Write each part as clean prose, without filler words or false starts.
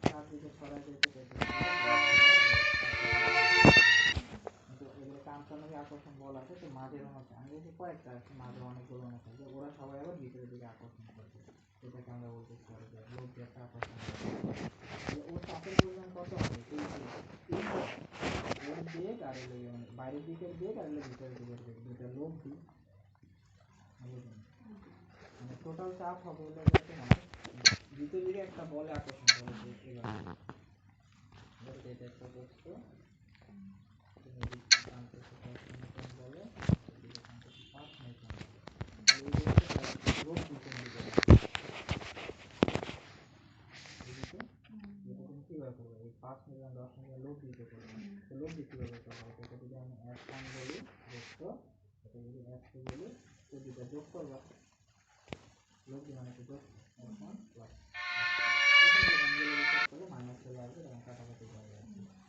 চারদিকে ছড়াই যেতে কামচন্দ্রের আকর্ষণ বল আছে, তো মাঝের মধ্যে আমি দেখি কয়েকটা আছে, মাঝে অনেকগুলো অনেক আছে, ওরা সবাই আবার ভিতরের দিকে আকর্ষণ করছে, সেটাকে আমরা বলতে পারি যে লোক একটা আকর্ষণ করে। ওর চাপের পরিমাণ কত হবে, ওর বেগ আর লেগে মানে বাইরের দিকের বেগ আর ভিতরের দিকের বেগ, দুটা লোক দিক মানে টোটাল চাপ হবে হলো তোমার ভিতর দিকে একটা বলে আকর্ষণ করে, এটা একটা বস্তু বলে কিভাবে করবো, এই 5 নিউটন 10 নিউটন লোক দিতে করবো, তো লোক দিতে কিভাবে করবো, এটা যদি আমি F1 বলি দেখতো, এটা যদি F2 বলি, তো দুটা যোগ করবা, লোক দিয়ে মানে যোগ F1 প্লাস মাইনাস চলে আসবে এবং কাটাকাটি যাবে,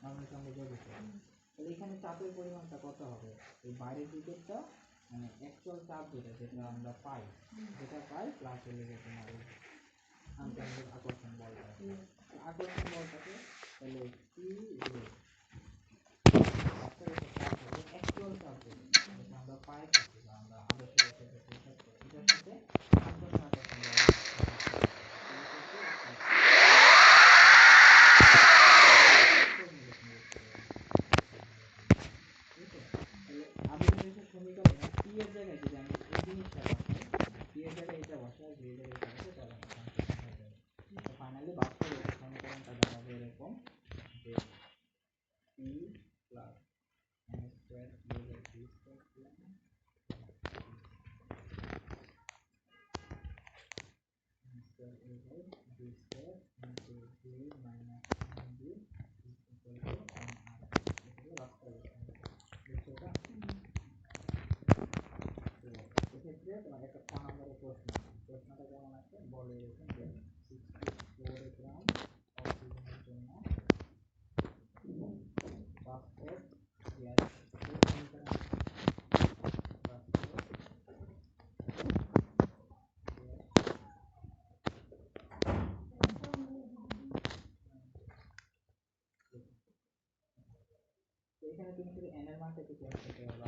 নর্মাল সঙ্গে যোগ দিতে হবে। তাহলে এখানে চাপের পরিমাণটা কত হবে, এই বাইরের দিকেরটা মানে অ্যাকচুয়াল চাপ যেটা আমরা পাই, প্লাস হলে তোমার আন্তর্জাতিক আকর্ষণ বলটা, আকর্ষণ বলটাকে তাহলে কি অ্যাকচুয়াল চাপ যেটা আমরা পাই থাকি বা আমরা আদর্শ এটার সাথে আন্তর্জাতিক আকর্ষণ বল সমীকরণে পি এর জায়গায় যদি আমি এই জিনিসটা বসাই, পি এর জায়গায় এটা বসাই, বি এর জায়গায় এটা বসাই, তাহলে ফাইনালি বাস্তবে সমীকরণটা দাঁড়াবে এরকম যে P plus M square divided B square plus B square into B minus B equal to M R, এটা হলো বাস্তবে। বুঝছো এটা? এক্ষেত্রে তোমার একটা 6 নম্বরের প্রশ্নটা কেমন আছে, বলে এরকম যে 64 গ্রাম অক্সিজেনের জন্য ফসফেট গ্যাস সমীকরণ এখানে তুমি শুধু n এর মানটা একটু চেঞ্জ করতে পারবা,